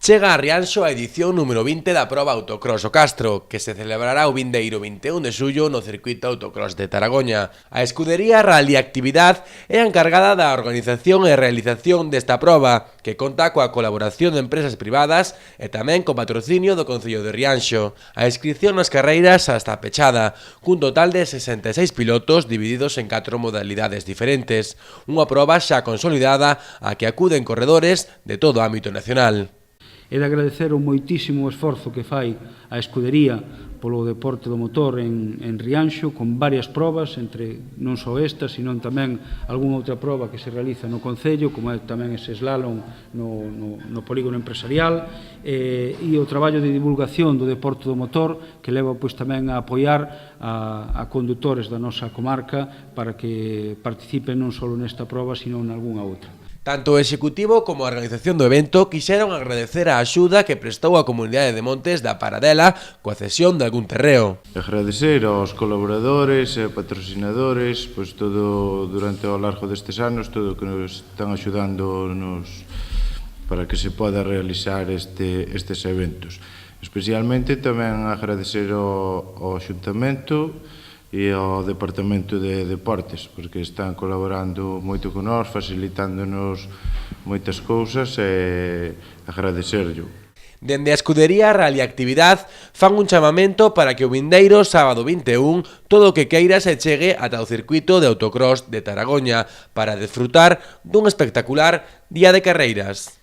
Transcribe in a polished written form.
Chega a Rianxo a edición número 20 da proba Autocross o Castro, que se celebrará o vindeiro 21 de xullo no circuito Autocross de Taragoña. A escudería Rally Actividad é a encargada da organización e realización desta proba, que conta coa colaboración de empresas privadas e tamén co patrocinio do Concello de Rianxo. A inscripción nas carreiras está pechada, cun total de 66 pilotos divididos en 4 modalidades diferentes, unha proba xa consolidada a que acuden corredores de todo o ámbito nacional. E de agradecer o moitísimo esforzo que fai a escudería polo deporte do motor en Rianxo, con varias probas, entre non só esta, sino tamén algunha outra proba que se realiza no Concello, como é tamén ese slalom no polígono empresarial, e o traballo de divulgación do deporte do motor, que leva pois tamén a apoiar a condutores da nosa comarca para que participen non só nesta proba, sino en algunha outra. Tanto o executivo como a organización do evento quixeron agradecer a axuda que prestou a comunidade de Montes da Paradela coa cesión de algún terreo. Agradecer aos colaboradores e patrocinadores, pois todo durante o largo destes anos, todo o que nos están axudándonos para que se poda realizar estes eventos. Especialmente tamén agradecer ao Xuntamento e ao Departamento de Deportes, porque están colaborando moito con nós, facilitándonos moitas cousas e agradecerllo. Dende a escudería Rally Actividad fan un chamamento para que o vindeiro sábado 21 todo o que queira se chegue ata o circuito de autocross de Taragoña para desfrutar dun espectacular día de carreiras.